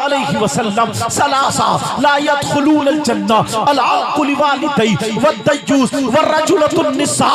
अलैहि वसल्लम सलासा ला यदखुलूनल जन्ना अल-आक़ु लिवालिदैहि वद्दय्यूस वरजुलतुन निसा।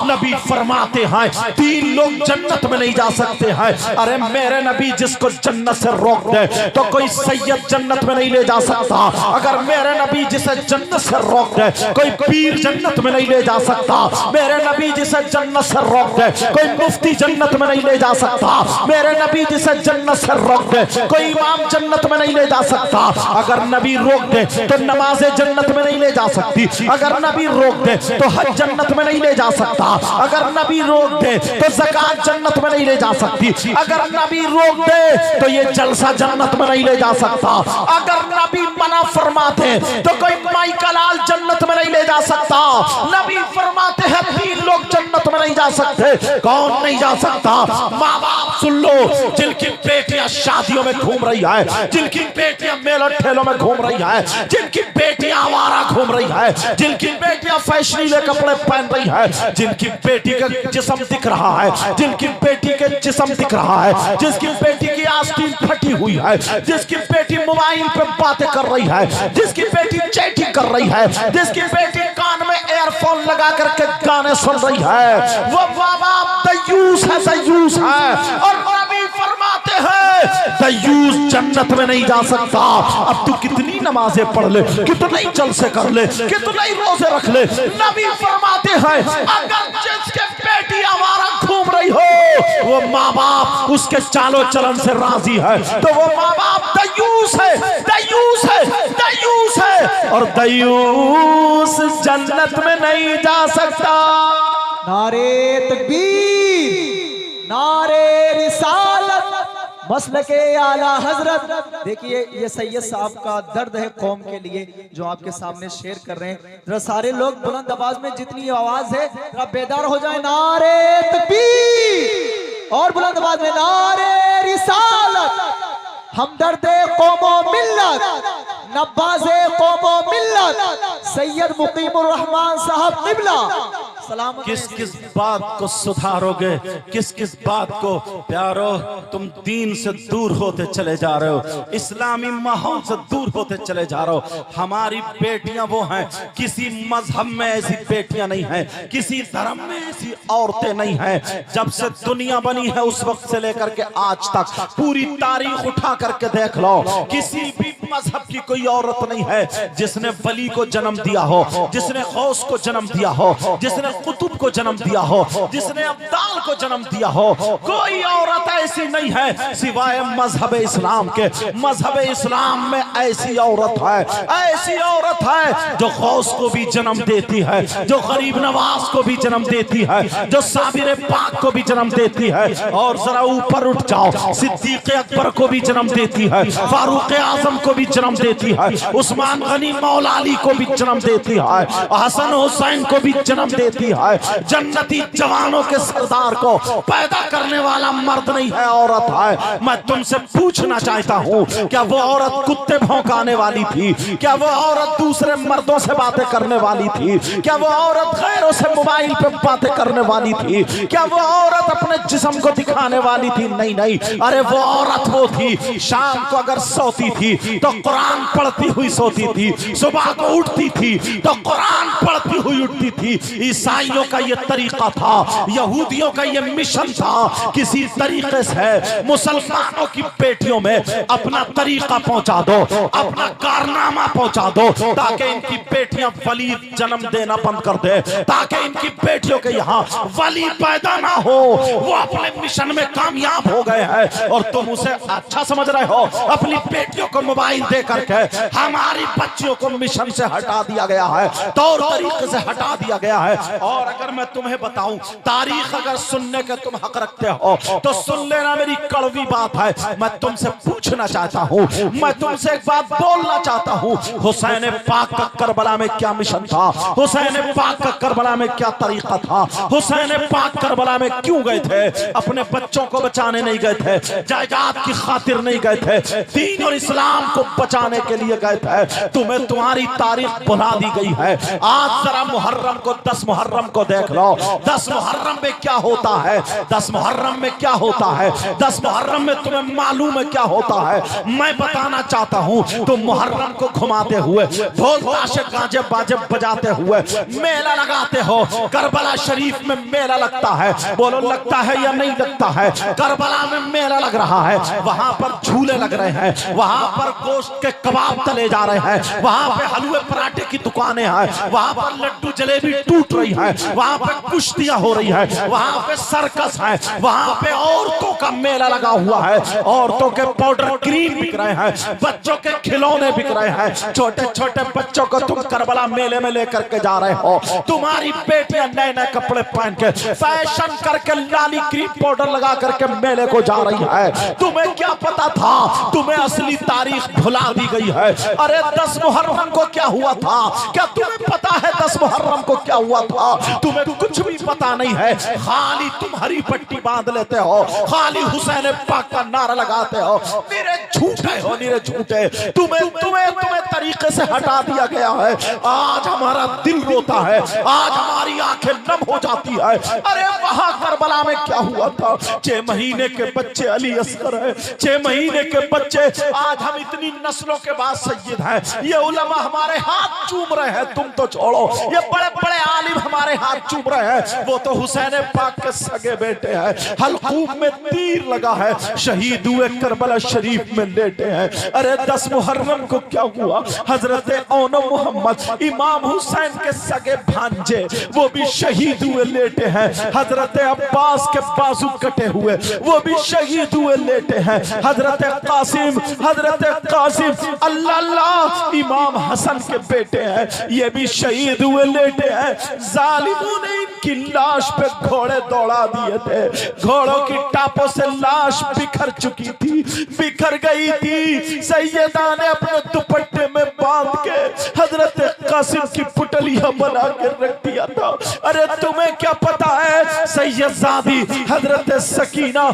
नबी फरमाते हैं 3 लोग जन्नत में नहीं जा सकते हैं। अरे मेरे नबी जिसको जन्नत से रोक दे तो कोई सैयद जन्नत में नहीं ले जा सकता। अगर मेरे नबी जिसे जन्नत से रोक दे कोई पीर जन्नत में नहीं ले जा सकता। मेरे नबी जिसे जन्नत से रोक दे कोई मुफ्ती जन्नत में नहीं ले जा सकता। मेरे नबी जिसे जन्नत से रोक दे कोई इमाम जन्नत में नहीं ले जा सकता। अगर नबी रोक दे तो नमाज़े जन्नत में नहीं ले जा सकती। अगर नबी रोक दे तो हज जन्नत में नहीं ले जा सकता। अगर नबी रोक दे तो ज़कात जन्नत में नहीं ले जा सकती। अगर नबी रोक दे तो ये जलसा जन्नत में नहीं ले जा सकता। अगर नबी मना फरमाते तो कोई माई कलाल जन्नत में नहीं ले जा सकता। नबी फरमाते हैं 3 लोग जन्नत में नहीं जा सकते। कौन नहीं जा सकता? माँ बाप सुन लो, जिनकी बेटियां शादियों में घूम रही है, जिनकी बेटियां मेलों ठेलों में घूम रही है, जिनकी बेटियां आवारा घूम रही है, जिनकी बेटियां फैशनीले कपड़े पहन रही है, जिनकी बेटी का जिस्म दिख रहा है, जिनकी बेटी के जिस्म दिख रहा है, जिसकी बेटी की आस्तीन फटी हुई है, जिसकी बेटी मोबाइल पे बातें कर रही है, जिसकी बेटी चैटिंग कर रही है, जिसकी बेटी कान में एयरफोन लगा करके गाने सुन रही है, वो बाबा दयूस है, दयूस है। और नबी फरमाते हैं दयूस जन्नत में नहीं जा सकता। अब तू कितनी नमाजें पढ़ ले, कितने जलसे कर ले, कितने रोजे रख ले, नबी फरमाते हैं अगर जिसके बेटी आवारा घूम रही हो वो माँ बाप उसके चालो चलन से राजी है तो वो माँ बाप दयूस है, दयूस है, दयूस है। और दयूस जन्नत में नहीं जा सकता। नारे तकबीर, नारे रिसालत, मसलके आला हजरत। देखिए ये सैयद साहब का दर्द है कौम के लिए जो आपके सामने शेयर कर रहे हैं। जरा सारे लोग बुलंद आवाज में जितनी आवाज है जरा बेदार हो जाए। नारे तकबीर और बुलंद आवाज में नारे रिसालत। हमदर्दे कौमो मिल्लत, नब्बाज़े कौमो मिल्लत, सैयद मुकीमुर रहमान साहब क़िबला। किस किस बात को सुधारोगे, किस किस बात को प्यारो? तुम दीन से दूर होते चले जा रहे हो, इस्लामी माहौल से दूर होते चले जा रहे हो। हमारी बेटियां वो हैं, किसी मजहब में ऐसी बेटियां नहीं हैं, किसी धर्म में ऐसी औरतें नहीं हैं। जब से दुनिया बनी है उस वक्त से लेकर के आज तक पूरी तारीख उठा करके देख लो, किसी भी मजहब की कोई औरत नहीं है जिसने वली को जन्म दिया हो, जिसने गौस को जन्म दिया हो, जिसने कुतुब को जन्म दिया हो, जिसने अब्दाल को जन्म दिया हो। कोई औरत ऐसी नहीं है सिवाय मजहब इस्लाम के। मजहब इस्लाम में ऐसी औरत है, ऐसी औरत है जो गौस को भी जन्म देती है, जो गरीब नवाज को भी जन्म देती है, जो साबिर पाक को भी जन्म देती है। और जरा ऊपर उठ जाओ, सिद्दीक अकबर को भी जन्म देती है, फारूक आजम को भी जन्म देती है, उस्मान गनी मौला अली को भी जन्म देती है, हसन हुसैन को भी जन्म देती है। जन्नती जवानों के सरदार को पैदा करने वाला मर्द नहीं है, औरत है। मैं तुमसे पूछना चाहता हूँ, क्या वो औरत कुत्ते भौंकाने वाली थी? क्या वो औरत दूसरे मर्दों से बातें करने वाली थी? क्या वो औरत गैरों से मोबाइल पे बातें करने वाली थी? क्या वो औरत अपने जिस्म को दिखाने वाली थी? नहीं नहीं, अरे वो औरत वो थी, शाम को अगर सोती थी तो कुरान पढ़ती हुई सोती थी, सुबह को उठती थी तो कुरान पढ़ती हुई उठती थी। ईसाइयों का ये तरीका था, यहूदियों का ये मिशन था, किसी तरीके से मुसलमानों की बेटियों में अपना तरीका पहुंचा दो, अपना कारनामा पहुंचा दो, ताकि इनकी बेटियां वली जन्म देना बंद कर दे, ताकि इनकी बेटियों के यहाँ वली पैदा ना हो। वो अपने मिशन में कामयाब हो गए हैं और तुम उसे अच्छा समझ रहे हो। अपनी बेटियों को मोबाइल दे करके हमारी बच्चियों को मिशन से हटा दिया गया है, तौर तरीके से हटा दिया गया है। और अगर मैं तुम्हें बताऊं, तारीख अगर सुनने के तुम हक रखते हो तो सुन लेना, मेरी कड़वी बात है। मैं तुमसे पूछना चाहता हूं, मैं तुमसे एक बात बोलना चाहता हूं। हुसैन पाक का करबला में क्या मिशन था? हुसैन पाक का करबला में क्या तरीका था? हुसैन पाक करबला में क्यों गए थे? अपने बच्चों को बचाने नहीं गए थे, जायदाद की खातिर नहीं गए थे, दीन और इस्लाम को बचाने के लिए गए थे, तुम्हें तुम्हारी तारीख भुला दी गई है। आज जरा मुहर्रम को 10 मुहर्रम को देख लो, 10 मुहर्रम में क्या होता है, 10 मुहर्रम में क्या होता है, 10 मुहर्रम में तुम्हें मालूम है क्या होता है। मैं बताना चाहता हूं, तुम मुहर्रम को घुमाते हुए ढोल ताशे गाजे बाजे बजाते हुए मेला लगाते हो। करबला शरीफ में मेला लगता है, बोलो लगता है या नहीं लगता है? करबला में मेला लग रहा है, वहां पर झूले लग रहे हैं, वहां पर गोश्त के कबाब तले जा रहे हैं, वहां पे हलवे पराठे की दुकानें हैं, वहां पर लड्डू जलेबी टूट रही है, वहां पे कुश्तियां हो रही है, वहां पे सर्कस है, वहां पे औरतों का मेला लगा हुआ है, औरतों के पाउडर क्रीम बिक रहे हैं, बच्चों के खिलौने बिक रहे हैं। छोटे छोटे बच्चों को तुम करबला मेले में लेकर के जा रहे हो। तुम्हारी बेटियां नए नए कपड़े पहन के फैशन करके लाली क्रीम पाउडर लगा करके मेले को जा रही है। तुम्हें क्या पता था? तुम्हें असली तारीख भुला दी गई है। अरे 10 मुहर्रम को क्या हुआ था? क्या तुम्हें पता है 10 मुहर्रम को क्या हुआ था? तुम्हें कुछ भी पता नहीं है, खाली तुम हरी पट्टी बांध लेते हो, खाली हुसैन पाक का नारा लगाते हो। मेरे झूठे हो, मेरे झूठे। तुम्हें तुम्हें तुम्हें तरीके से हटा दिया गया है। आज हमारा दिल रोता है, आज हमारी आंखें नम हो जाती है। अरे वहां करबला में क्या हुआ था? 6 महीने के बच्चे अली असगर है, 6 महीने के बच्चे। आज हम इतनी नस्लों के बाद सैयद हैं, ये उलमा हमारे हाथ चूम रहे हैं, तुम तो छोड़ो, ये बड़े बड़े आलिम हमारे हाथ चूम रहे हैं। वो तो हुसैन पाक के सगे बेटे हैं, हलकूम में तीर लगा है, शहीद हुए करबला शरीफ में लेटे हैं। अरे 10 मुहर्रम को क्या हुआ? हजरत औनो मोहम्मद इमाम हुसैन के सगे भांजे वो भी शहीद हुए लेटे हैं। हजरत अब्बास के बाजू कटे हुए वो भी शहीद हुए लेटे हैं। हजरत कासिम अल्लाह अल्लाह इमाम हसन के बेटे हैं, ये भी शहीद हुए लेटे हैं। जालिमों ने इनकी लाश पे घोड़े दौड़ा दिए थे, घोड़ों की टापों से लाश बिखर चुकी थी, बिखर गई थी। सैयदा ने अपने दुपट्टे में बांध के हजरत कासिम की पुतलियां बना के रख दिया था। अरे तुम्हें क्या पता है? सैयदजादी हजरत सकीना